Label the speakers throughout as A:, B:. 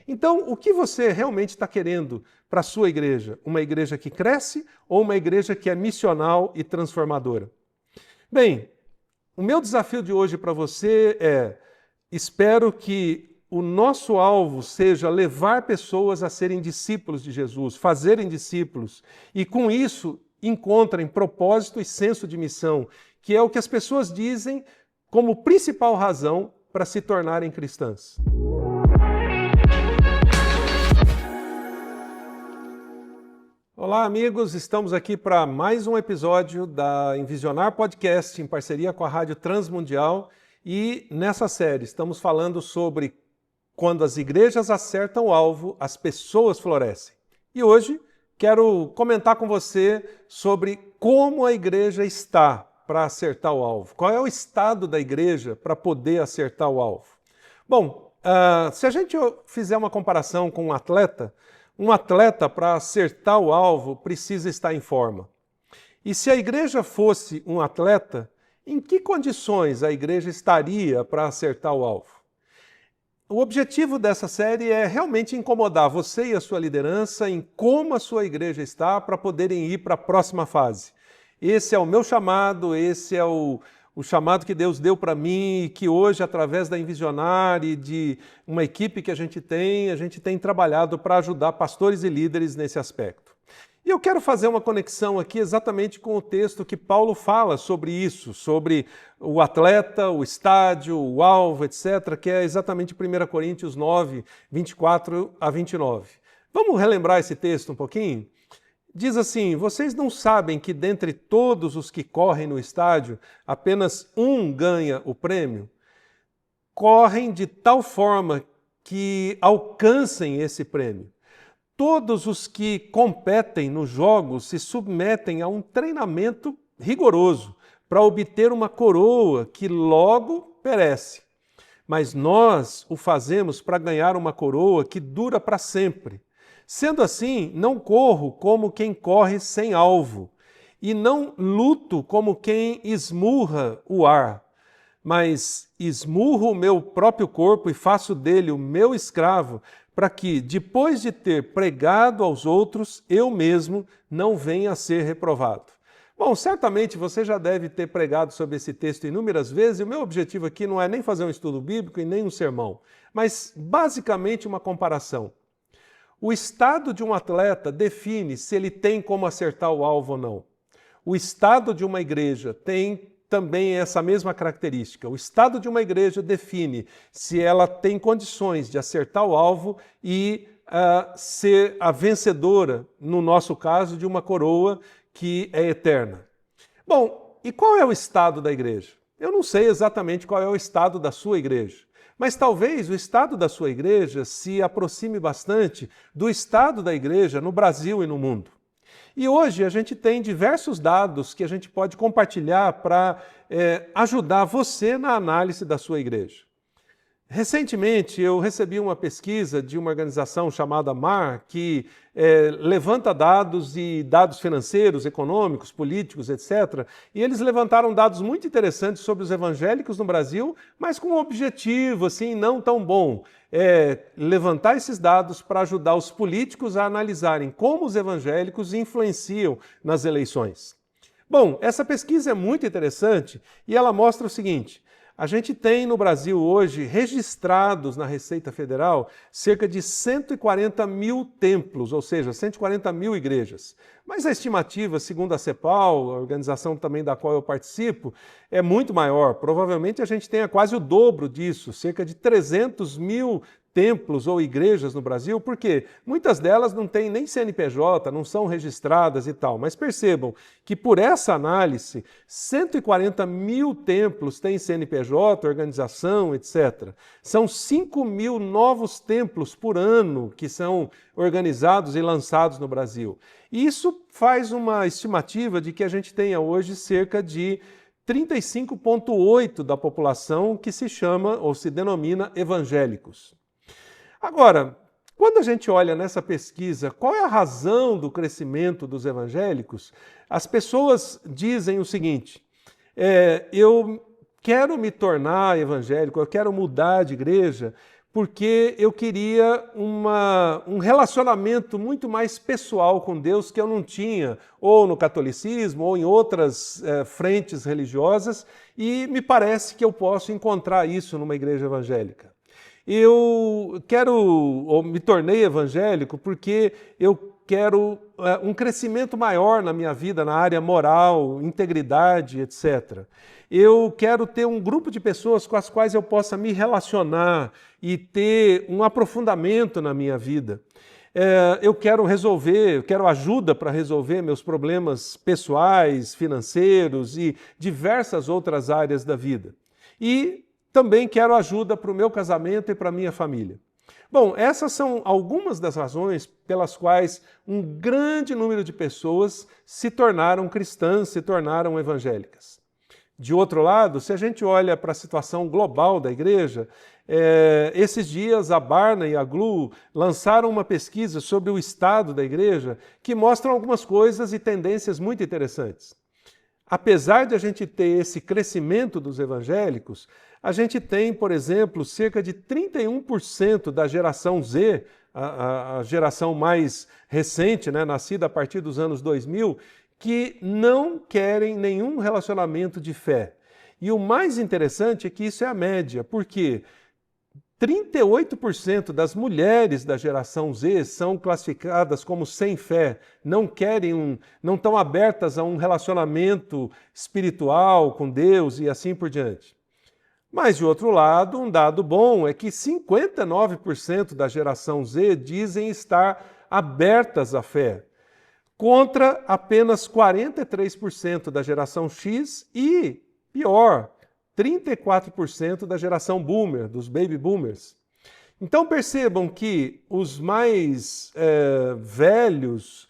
A: Então, o que você realmente está querendo para a sua igreja? Uma igreja que cresce ou uma igreja que é missional e transformadora? Bem, o meu desafio de hoje para você é: espero que o nosso alvo seja levar pessoas a serem discípulos de Jesus, fazerem discípulos, e com isso encontrem propósito e senso de missão, que é o que as pessoas dizem como principal razão para se tornarem cristãs. Olá, amigos, estamos aqui para mais um episódio da Envisionar Podcast, em parceria com a Rádio Transmundial, e nessa série estamos falando sobre quando as igrejas acertam o alvo, as pessoas florescem. E hoje quero comentar com você sobre como a igreja está para acertar o alvo. Qual é o estado da igreja para poder acertar o alvo? Bom, se a gente fizer uma comparação com um atleta para acertar o alvo precisa estar em forma. E se a igreja fosse um atleta, em que condições a igreja estaria para acertar o alvo? O objetivo dessa série é realmente incomodar você e a sua liderança em como a sua igreja está para poderem ir para a próxima fase. Esse é o meu chamado, esse é o chamado que Deus deu para mim e que hoje, através da Envisionar e de uma equipe que a gente tem trabalhado para ajudar pastores e líderes nesse aspecto. E eu quero fazer uma conexão aqui exatamente com o texto que Paulo fala sobre isso, sobre o atleta, o estádio, o alvo, etc., que é exatamente 1 Coríntios 9, 24 a 29. Vamos relembrar esse texto um pouquinho? Diz assim: vocês não sabem que dentre todos os que correm no estádio, apenas um ganha o prêmio? Correm de tal forma que alcancem esse prêmio. Todos os que competem nos jogos se submetem a um treinamento rigoroso para obter uma coroa que logo perece. Mas nós o fazemos para ganhar uma coroa que dura para sempre. Sendo assim, não corro como quem corre sem alvo, e não luto como quem esmurra o ar, mas esmurro o meu próprio corpo e faço dele o meu escravo, para que, depois de ter pregado aos outros, eu mesmo não venha a ser reprovado. Bom, certamente você já deve ter pregado sobre esse texto inúmeras vezes, e o meu objetivo aqui não é nem fazer um estudo bíblico e nem um sermão, mas basicamente uma comparação. O estado de um atleta define se ele tem como acertar o alvo ou não. O estado de uma igreja tem também essa mesma característica. O estado de uma igreja define se ela tem condições de acertar o alvo e ser a vencedora, no nosso caso, de uma coroa que é eterna. Bom, e qual é o estado da igreja? Eu não sei exatamente qual é o estado da sua igreja, mas talvez o estado da sua igreja se aproxime bastante do estado da igreja no Brasil e no mundo. E hoje a gente tem diversos dados que a gente pode compartilhar para ajudar você na análise da sua igreja. Recentemente eu recebi uma pesquisa de uma organização chamada MAR, que levanta dados e dados financeiros, econômicos, políticos, etc. E eles levantaram dados muito interessantes sobre os evangélicos no Brasil, mas com um objetivo assim, não tão bom. Levantar esses dados para ajudar os políticos a analisarem como os evangélicos influenciam nas eleições. Bom, essa pesquisa é muito interessante e ela mostra o seguinte: a gente tem no Brasil hoje registrados na Receita Federal cerca de 140 mil templos, ou seja, 140 mil igrejas. Mas a estimativa, segundo a CEPAL, a organização também da qual eu participo, é muito maior. Provavelmente a gente tenha quase o dobro disso, cerca de 300 mil templos ou igrejas no Brasil, porque muitas delas não têm nem CNPJ, não são registradas e tal. Mas percebam que por essa análise, 140 mil templos têm CNPJ, organização, etc. São 5 mil novos templos por ano que são organizados e lançados no Brasil. E isso faz uma estimativa de que a gente tenha hoje cerca de 35,8% da população que se chama ou se denomina evangélicos. Agora, quando a gente olha nessa pesquisa, qual é a razão do crescimento dos evangélicos? As pessoas dizem o seguinte: eu quero me tornar evangélico, eu quero mudar de igreja, porque eu queria um relacionamento muito mais pessoal com Deus que eu não tinha, ou no catolicismo, ou em outras frentes religiosas, e me parece que eu posso encontrar isso numa igreja evangélica. Me tornei evangélico porque eu quero um crescimento maior na minha vida, na área moral, integridade, etc. Eu quero ter um grupo de pessoas com as quais eu possa me relacionar e ter um aprofundamento na minha vida. Eu quero ajuda para resolver meus problemas pessoais, financeiros e diversas outras áreas da vida. E também quero ajuda para o meu casamento e para a minha família. Bom, essas são algumas das razões pelas quais um grande número de pessoas se tornaram cristãs, se tornaram evangélicas. De outro lado, se a gente olha para a situação global da igreja, esses dias a Barna e a GLU lançaram uma pesquisa sobre o estado da igreja que mostram algumas coisas e tendências muito interessantes. Apesar de a gente ter esse crescimento dos evangélicos, a gente tem, por exemplo, cerca de 31% da geração Z, a geração mais recente, nascida a partir dos anos 2000, que não querem nenhum relacionamento de fé. E o mais interessante é que isso é a média, porque 38% das mulheres da geração Z são classificadas como sem fé, não estão abertas a um relacionamento espiritual com Deus e assim por diante. Mas, de outro lado, um dado bom é que 59% da geração Z dizem estar abertas à fé, contra apenas 43% da geração X e, pior, 34% da geração Boomer, dos Baby Boomers. Então percebam que os mais velhos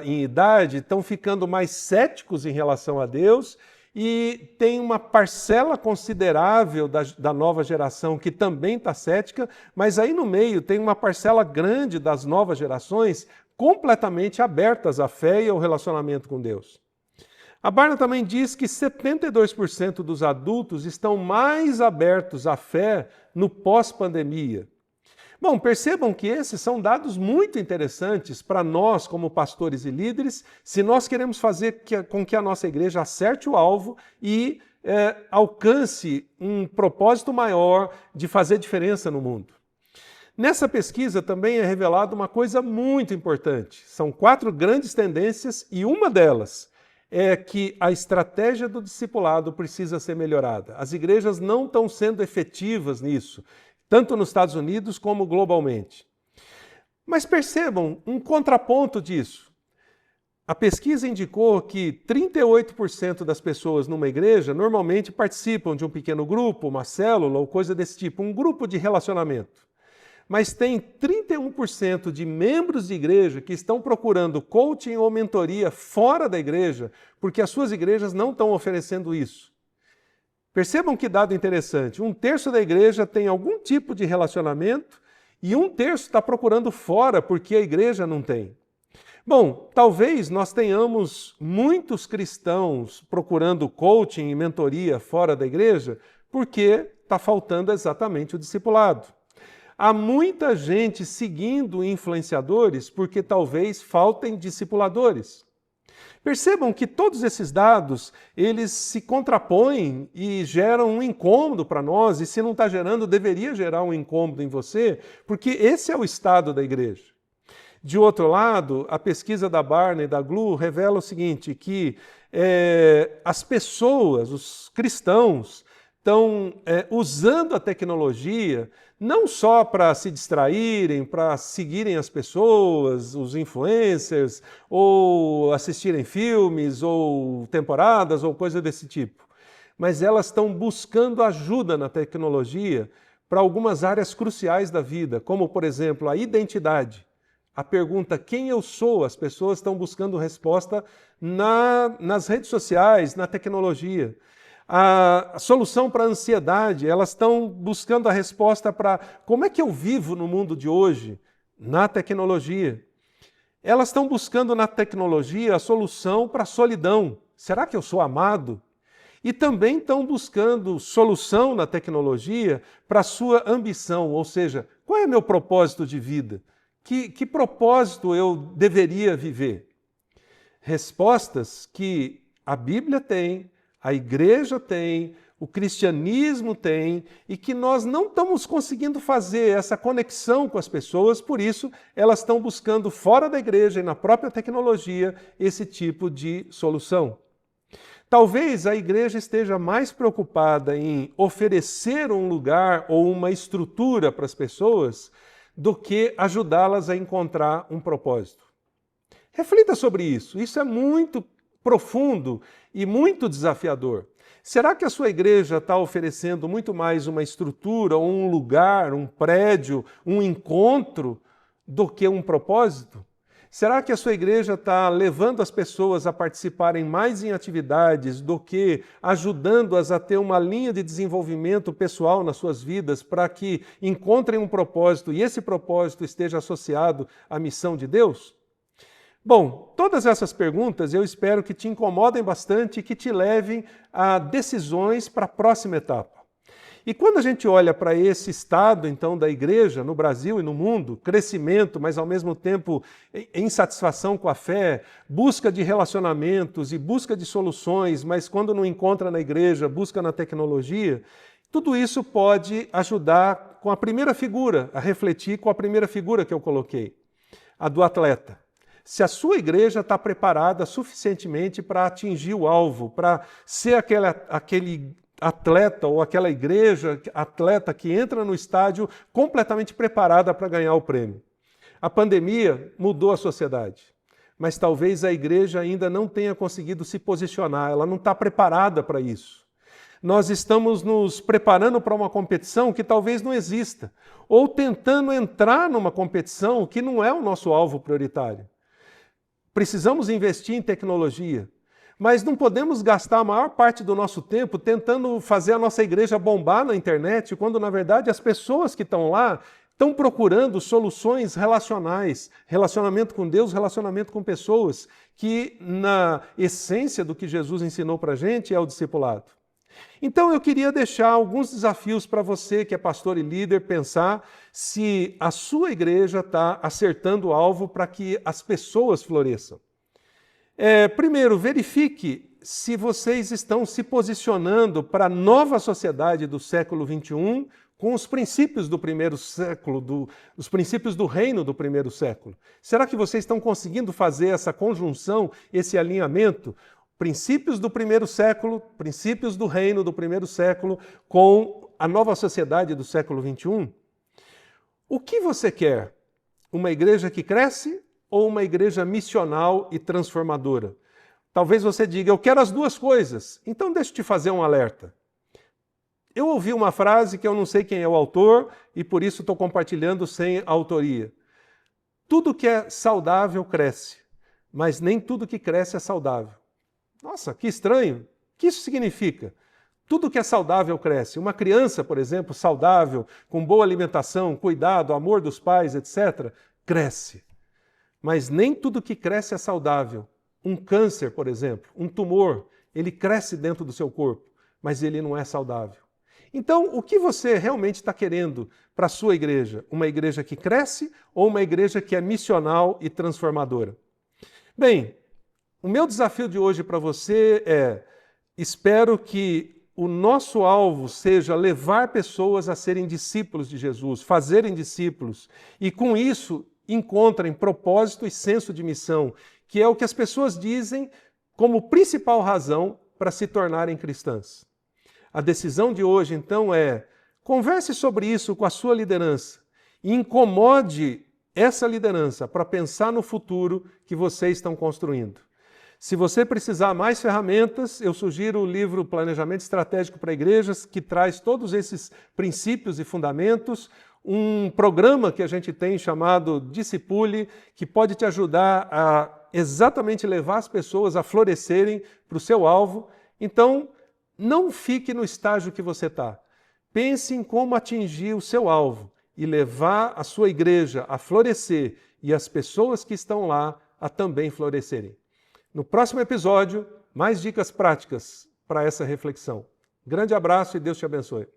A: em idade estão ficando mais céticos em relação a Deus e tem uma parcela considerável da nova geração que também está cética, mas aí no meio tem uma parcela grande das novas gerações completamente abertas à fé e ao relacionamento com Deus. A Barna também diz que 72% dos adultos estão mais abertos à fé no pós-pandemia. Bom, percebam que esses são dados muito interessantes para nós, como pastores e líderes, se nós queremos fazer com que a nossa igreja acerte o alvo e alcance um propósito maior de fazer diferença no mundo. Nessa pesquisa também é revelada uma coisa muito importante. São 4 grandes tendências e uma delas é que a estratégia do discipulado precisa ser melhorada. As igrejas não estão sendo efetivas nisso, tanto nos Estados Unidos como globalmente. Mas percebam um contraponto disso. A pesquisa indicou que 38% das pessoas numa igreja normalmente participam de um pequeno grupo, uma célula ou coisa desse tipo, um grupo de relacionamento. Mas tem 31% de membros de igreja que estão procurando coaching ou mentoria fora da igreja, porque as suas igrejas não estão oferecendo isso. Percebam que dado interessante, 1/3 da igreja tem algum tipo de relacionamento e 1/3 está procurando fora porque a igreja não tem. Bom, talvez nós tenhamos muitos cristãos procurando coaching e mentoria fora da igreja porque está faltando exatamente o discipulado. Há muita gente seguindo influenciadores porque talvez faltem discipuladores. Percebam que todos esses dados, eles se contrapõem e geram um incômodo para nós, e se não está gerando, deveria gerar um incômodo em você, porque esse é o estado da igreja. De outro lado, a pesquisa da Barna e da GLU revela o seguinte, que as pessoas, os cristãos, estão usando a tecnologia não só para se distraírem, para seguirem as pessoas, os influencers, ou assistirem filmes, ou temporadas, ou coisa desse tipo, mas elas estão buscando ajuda na tecnologia para algumas áreas cruciais da vida, como, por exemplo, a identidade. A pergunta quem eu sou, as pessoas estão buscando resposta nas redes sociais, na tecnologia. A solução para a ansiedade, elas estão buscando a resposta para como é que eu vivo no mundo de hoje, na tecnologia. Elas estão buscando na tecnologia a solução para a solidão. Será que eu sou amado? E também estão buscando solução na tecnologia para a sua ambição, ou seja, qual é meu propósito de vida? Que propósito eu deveria viver? Respostas que a Bíblia tem, a igreja tem, o cristianismo tem, e que nós não estamos conseguindo fazer essa conexão com as pessoas, por isso elas estão buscando fora da igreja e na própria tecnologia esse tipo de solução. Talvez a igreja esteja mais preocupada em oferecer um lugar ou uma estrutura para as pessoas do que ajudá-las a encontrar um propósito. Reflita sobre isso. Isso é muito profundo e muito desafiador. Será que a sua igreja está oferecendo muito mais uma estrutura, um lugar, um prédio, um encontro do que um propósito? Será que a sua igreja está levando as pessoas a participarem mais em atividades do que ajudando-as a ter uma linha de desenvolvimento pessoal nas suas vidas para que encontrem um propósito e esse propósito esteja associado à missão de Deus? Bom, todas essas perguntas eu espero que te incomodem bastante e que te levem a decisões para a próxima etapa. E quando a gente olha para esse estado, então, da igreja no Brasil e no mundo, crescimento, mas ao mesmo tempo insatisfação com a fé, busca de relacionamentos e busca de soluções, mas quando não encontra na igreja, busca na tecnologia, tudo isso pode ajudar com a primeira figura, a refletir com a primeira figura que eu coloquei, a do atleta. Se a sua igreja está preparada suficientemente para atingir o alvo, para ser aquele atleta ou aquela igreja atleta que entra no estádio completamente preparada para ganhar o prêmio. A pandemia mudou a sociedade, mas talvez a igreja ainda não tenha conseguido se posicionar, ela não está preparada para isso. Nós estamos nos preparando para uma competição que talvez não exista, ou tentando entrar numa competição que não é o nosso alvo prioritário. Precisamos investir em tecnologia, mas não podemos gastar a maior parte do nosso tempo tentando fazer a nossa igreja bombar na internet, quando, na verdade, as pessoas que estão lá estão procurando soluções relacionais, relacionamento com Deus, relacionamento com pessoas, que, na essência do que Jesus ensinou para a gente, é o discipulado. Então, eu queria deixar alguns desafios para você, que é pastor e líder, pensar se a sua igreja está acertando o alvo para que as pessoas floresçam. Primeiro, verifique se vocês estão se posicionando para a nova sociedade do século XXI com os princípios do primeiro século, os princípios do reino do primeiro século. Será que vocês estão conseguindo fazer essa conjunção, esse alinhamento? Princípios do primeiro século, princípios do reino do primeiro século com a nova sociedade do século XXI? O que você quer? Uma igreja que cresce ou uma igreja missional e transformadora? Talvez você diga, eu quero as duas coisas. Então deixa eu te fazer um alerta. Eu ouvi uma frase que eu não sei quem é o autor e por isso estou compartilhando sem autoria. Tudo que é saudável cresce, mas nem tudo que cresce é saudável. Nossa, que estranho. O que isso significa? Tudo que é saudável cresce. Uma criança, por exemplo, saudável, com boa alimentação, cuidado, amor dos pais, etc., cresce. Mas nem tudo que cresce é saudável. Um câncer, por exemplo, um tumor, ele cresce dentro do seu corpo, mas ele não é saudável. Então, o que você realmente está querendo para a sua igreja? Uma igreja que cresce ou uma igreja que é missional e transformadora? Bem, o meu desafio de hoje para você é, espero que o nosso alvo seja levar pessoas a serem discípulos de Jesus, fazerem discípulos, e com isso encontrem propósito e senso de missão, que é o que as pessoas dizem como principal razão para se tornarem cristãs. A decisão de hoje, então, é converse sobre isso com a sua liderança e incomode essa liderança para pensar no futuro que vocês estão construindo. Se você precisar mais ferramentas, eu sugiro o livro Planejamento Estratégico para Igrejas, que traz todos esses princípios e fundamentos, um programa que a gente tem chamado Discipule, que pode te ajudar a exatamente levar as pessoas a florescerem para o seu alvo. Então, não fique no estágio que você está. Pense em como atingir o seu alvo e levar a sua igreja a florescer e as pessoas que estão lá a também florescerem. No próximo episódio, mais dicas práticas para essa reflexão. Grande abraço e Deus te abençoe.